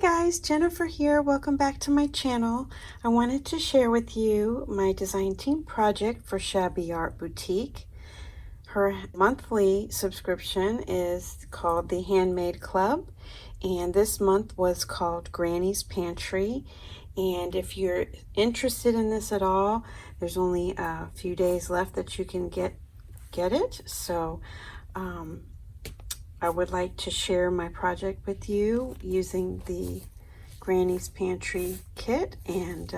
guys, Jennifer here. Welcome back to my channel. I wanted to share with you my design team project for Shabby Art Boutique. Her monthly subscription is called the Handmade Club, and this month was called Granny's Pantry. And if you're interested in this at all, there's only a few days left that you can get it. So I would like to share my project with you using the Granny's Pantry kit, and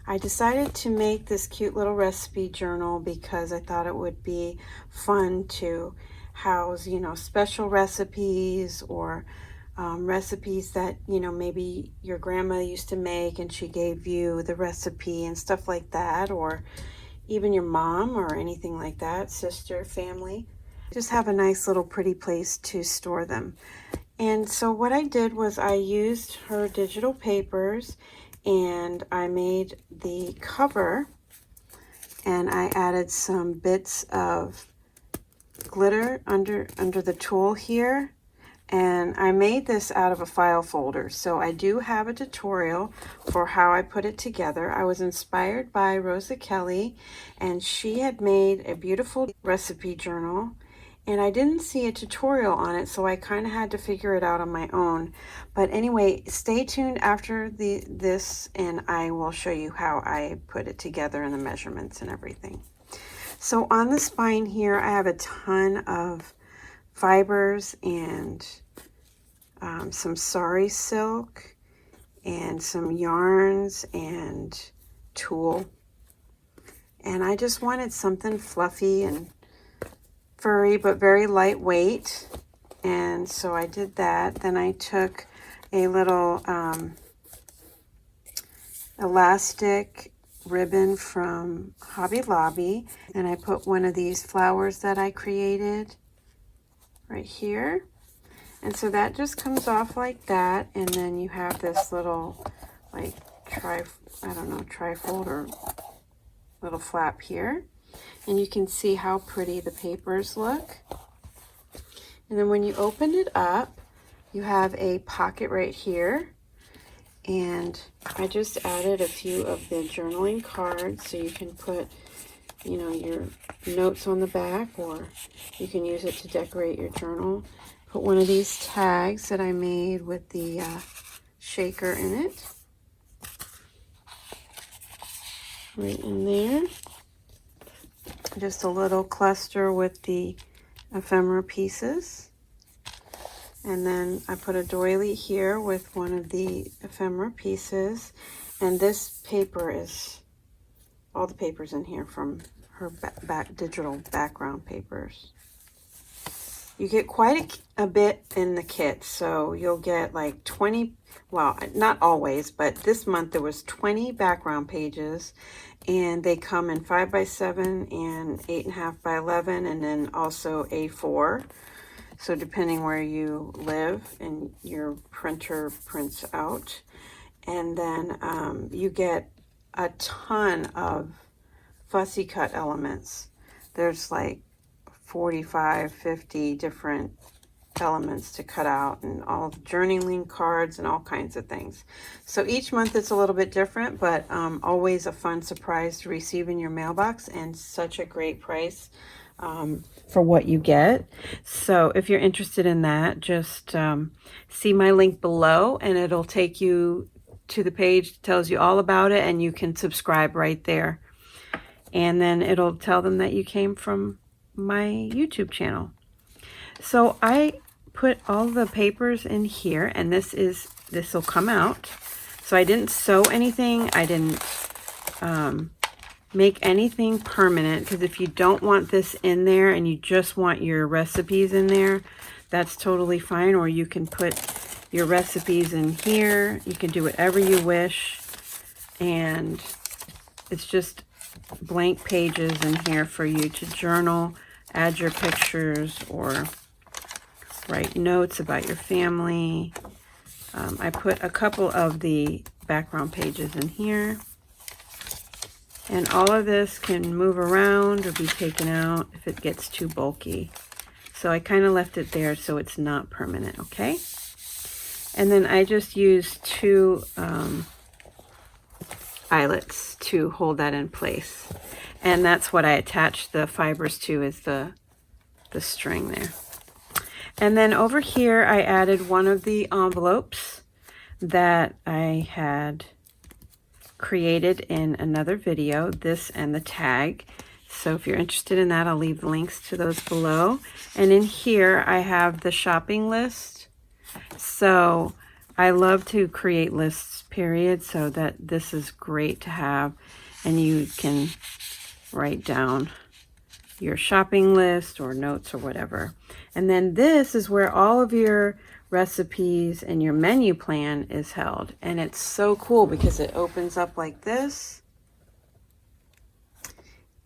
I decided to make this cute little recipe journal because I thought it would be fun to house, you know, special recipes or recipes that, you know, maybe your grandma used to make and she gave you the recipe and stuff like that, or even your mom or anything like that, sister, family. Just have a nice little pretty place to store them. And so what I did was I used her digital papers and I made the cover, and I added some bits of glitter under the tool here, and I made this out of a file folder. So I do have a tutorial for how I put it together. I was inspired by Rosa Kelly, and she had made a beautiful recipe journal, and I didn't see a tutorial on it, so I kind of had to figure it out on my own. But anyway, stay tuned after this and I will show you how I put it together and the measurements and everything. So on the spine here, I have a ton of fibers and some sari silk and some yarns and tulle. And I just wanted something fluffy and furry but very lightweight, and so I did that. Then I took a little elastic ribbon from Hobby Lobby, and I put one of these flowers that I created right here, and so that just comes off like that. And then you have this little like trifold or little flap here. And you can see how pretty the papers look. And then when you open it up, you have a pocket right here. And I just added a few of the journaling cards, so you can put, you know, your notes on the back, or you can use it to decorate your journal. Put one of these tags that I made with the shaker in it. Right in there. Just a little cluster with the ephemera pieces. And then I put a doily here with one of the ephemera pieces. And this paper is, all the papers in here from her digital background papers. You get quite a bit in the kit, so you'll get like 20, well, not always, but this month there was 20 background pages, and they come in 5x7 and 8.5x11, and then also A4. So depending where you live and your printer prints out. And then you get a ton of fussy cut elements. There's like 45, 50 different elements to cut out, and all journaling cards and all kinds of things. So each month it's a little bit different, but always a fun surprise to receive in your mailbox, and such a great price for what you get. So if you're interested in that, just see my link below, and it'll take you to the page that tells you all about it, and you can subscribe right there. And then it'll tell them that you came from my YouTube channel. So I put all the papers in here, and this will come out. So I didn't sew anything. I didn't make anything permanent, because if you don't want this in there and you just want your recipes in there, that's totally fine. Or you can put your recipes in here. You can do whatever you wish, and it's just blank pages in here for you to journal, add your pictures, or write notes about your family. I put a couple of the background pages in here, and all of this can move around or be taken out if it gets too bulky. So I kind of left it there so it's not permanent, okay? And then I just used 2 eyelets to hold that in place. And that's what I attached the fibers to, is the string there. And then over here I added one of the envelopes that I had created in another video, this and the tag. So if you're interested in that, I'll leave links to those below. And in here I have the shopping list. So I love to create lists, period, so that this is great to have, and you can write down your shopping list or notes or whatever. And then this is where all of your recipes and your menu plan is held. And it's so cool because it opens up like this.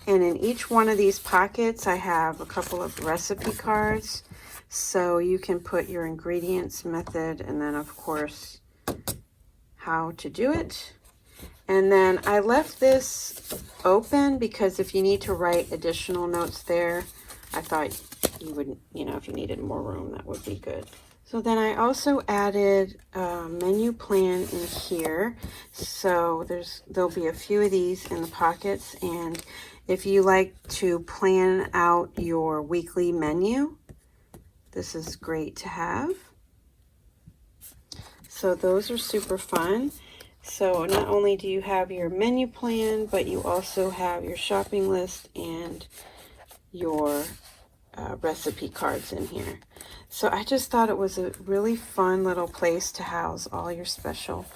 And in each one of these pockets, I have a couple of recipe cards. So you can put your ingredients, method, and then of course, how to do it. And then I left this open because if you need to write additional notes there, I thought you would, you know, if you needed more room, that would be good. So then I also added a menu plan in here. So there'll be a few of these in the pockets. And if you like to plan out your weekly menu, this is great to have. So those are super fun. So not only do you have your menu plan, but you also have your shopping list and your recipe cards in here. So I just thought it was a really fun little place to house all your special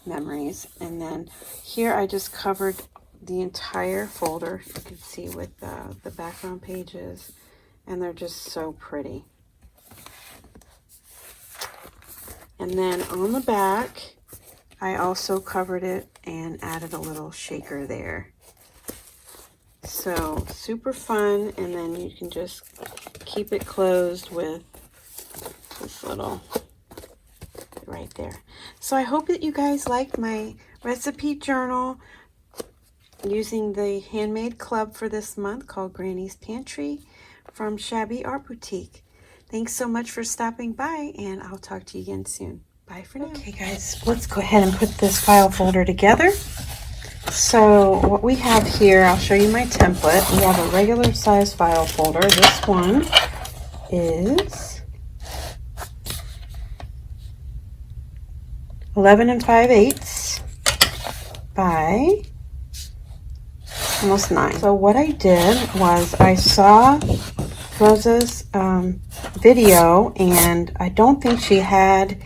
memories. And then here I just covered the entire folder, you can see, with the background pages, and they're just so pretty. And then on the back, I also covered it and added a little shaker there. So super fun, and then you can just keep it closed with this little right there. So I hope that you guys liked my recipe journal using the Handmade Club for this month called Granny's Pantry from Shabby Art Boutique. Thanks so much for stopping by, and I'll talk to you again soon. Bye for now. Okay guys, let's go ahead and put this file folder together. So what we have here, I'll show you my template. We have a regular size file folder. This one is 11 5/8 by almost 9. So what I did was I saw Rosa's video, and I don't think she had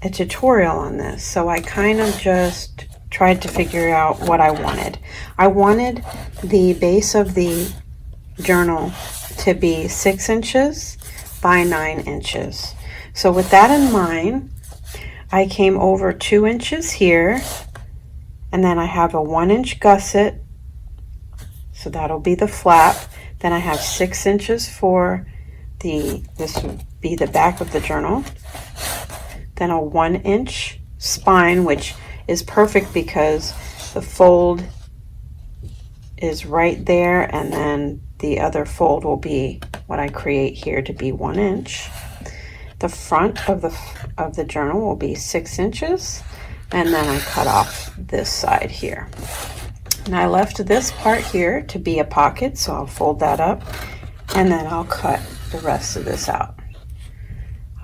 a tutorial on this, so I kind of just tried to figure out what I wanted. I wanted the base of the journal to be 6 inches by 9 inches. So with that in mind, I came over 2 inches here, and then I have a 1-inch gusset, so that'll be the flap. Then I have 6 inches for this would be the back of the journal. Then a 1-inch spine, which is perfect because the fold is right there, and then the other fold will be what I create here to be 1 inch. The front of the journal will be 6 inches, and then I cut off this side here. And I left this part here to be a pocket, so I'll fold that up, and then I'll cut the rest of this out.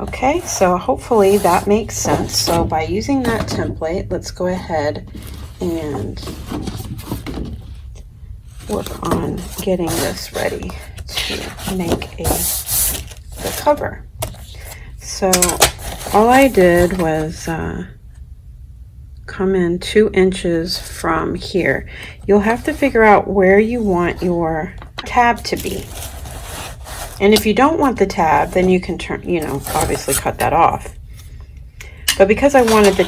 Okay, so hopefully that makes sense. So by using that template, let's go ahead and work on getting this ready to make the cover. So all I did was come in 2 inches from here. You'll have to figure out where you want your tab to be. And if you don't want the tab, then you can turn, obviously cut that off. But because I wanted the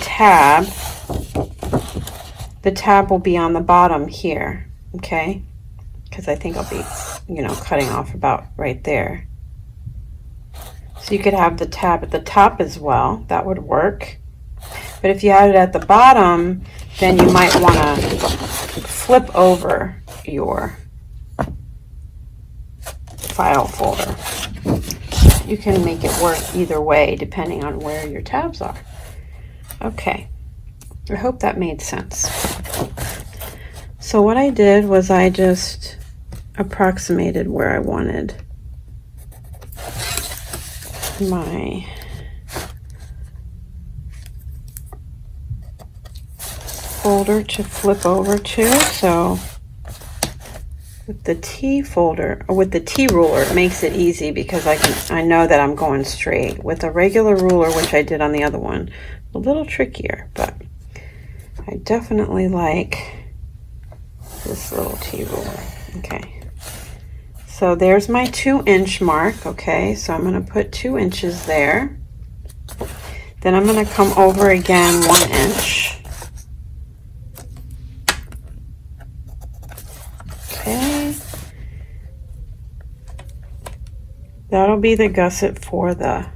tab will be on the bottom here, okay? Because I think I'll be, cutting off about right there. So you could have the tab at the top as well. That would work. But if you had it at the bottom, then you might want to flip over your file folder. you can make it work either way depending on where your tabs are. Okay, I hope that made sense. So what I did was I just approximated where I wanted my folder to flip over to. So with the T folder, or with the T ruler, it makes it easy because I know that I'm going straight. With a regular ruler, which I did on the other one, a little trickier, but I definitely like this little T ruler. Okay, so there's my 2-inch mark. Okay, so I'm going to put 2 inches there. Then I'm going to come over again 1 inch. Okay, that'll be the gusset for the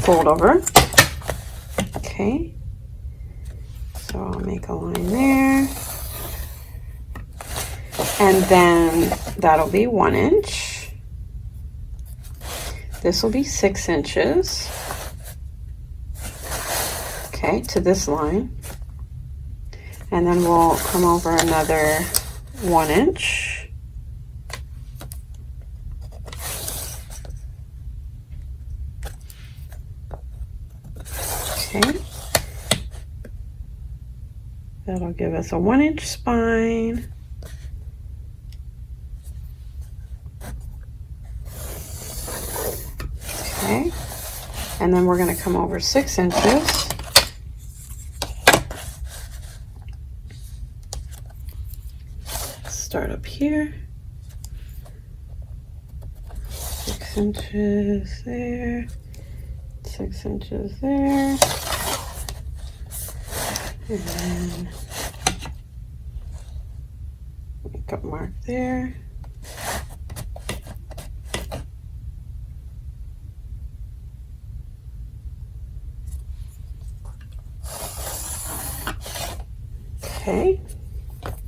fold over. Okay, so I'll make a line there, and then that'll be 1 inch. This will be 6 inches. Okay, to this line, and then we'll come over another 1 inch. Okay, that'll give us a 1 inch spine. Okay, and then we're going to come over 6 inches. Start up here, 6 inches there, 6 inches there, and then make a mark there. Okay,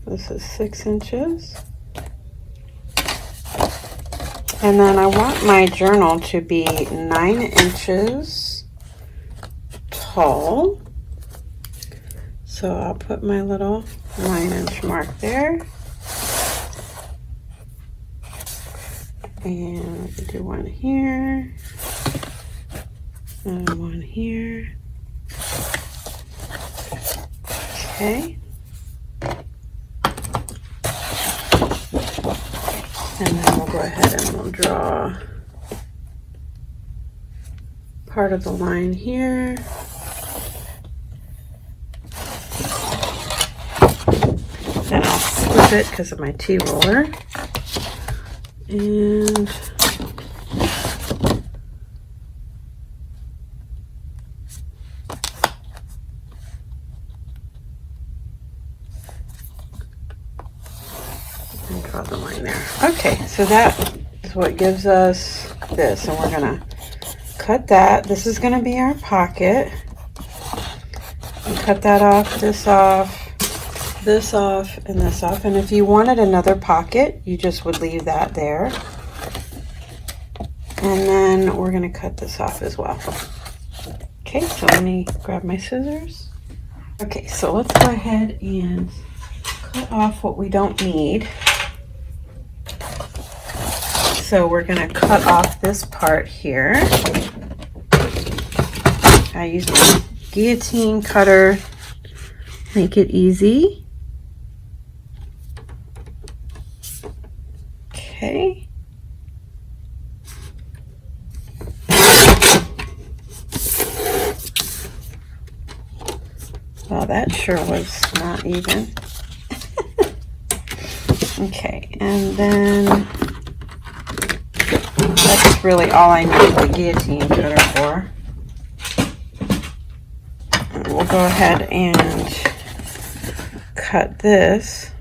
this is 6 inches. And then I want my journal to be 9 inches tall. So I'll put my little 9-inch mark there. And we do one here, and one here. Okay. And then we'll go ahead and we'll draw part of the line here. Then I'll flip it because of my T ruler. And draw the line there. Okay, so that is what gives us this, and we're gonna cut that. This is gonna be our pocket. And cut that off, this off, this off, and this off. And if you wanted another pocket, you just would leave that there. And then we're gonna cut this off as well. Okay, so let me grab my scissors. Okay, so let's go ahead and cut off what we don't need. So we're gonna cut off this part here. I use my guillotine cutter, make it easy. Okay. Well, that sure was not even. Okay, and then that's really all I need the guillotine cutter for. And we'll go ahead and cut this.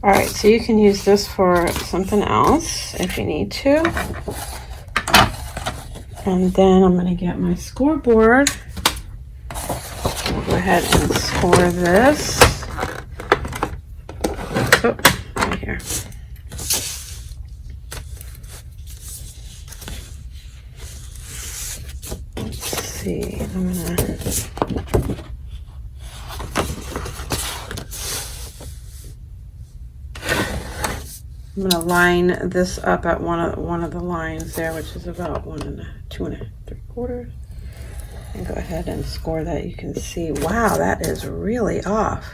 All right, so you can use this for something else if you need to. And then I'm going to get my scoreboard. We'll go ahead and score this. Oh, right here. Let's see, I'm gonna line this up at one of the lines there, which is about 2 3/4. And go ahead and score that. You can see, wow, that is really off.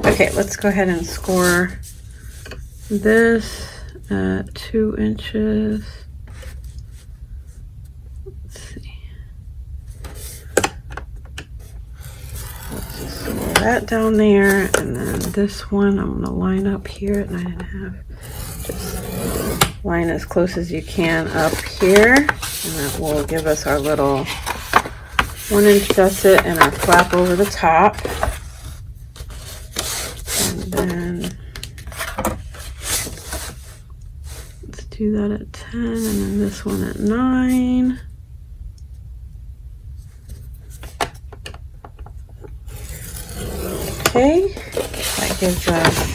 Okay, let's go ahead and score this at 2 inches. Let's see. Let's just score that down there, and then this one I'm going to line up here at 9.5. Just line as close as you can up here, and that will give us our little 1-inch gusset and our flap over the top. And then let's do that at 10, and then this one at 9. Okay, that gives us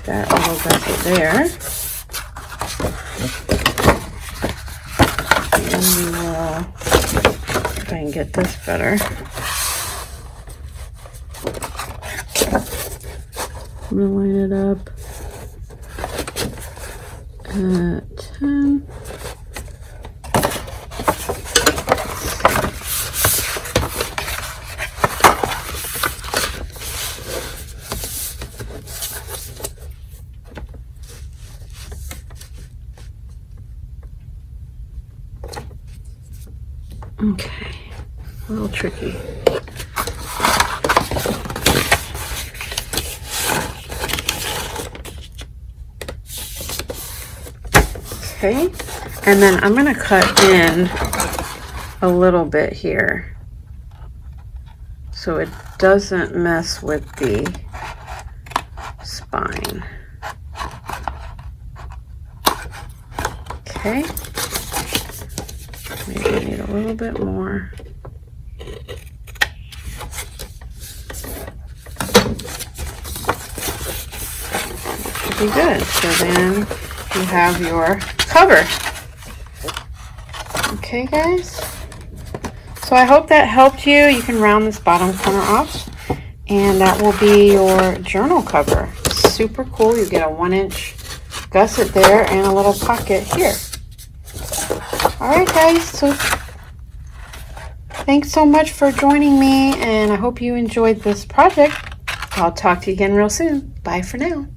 that little gusset there. And we will, if I can get this better. I'm going to line it up at 10. Okay, a little tricky. Okay, and then I'm going to cut in a little bit here so it doesn't mess with the spine. Okay, maybe I need a little bit more. Should be good. So then you have your cover. Okay, guys. So I hope that helped you. You can round this bottom corner off, and that will be your journal cover. Super cool. You get a 1-inch gusset there and a little pocket here. All right, guys. So thanks so much for joining me, and I hope you enjoyed this project. I'll talk to you again real soon. Bye for now.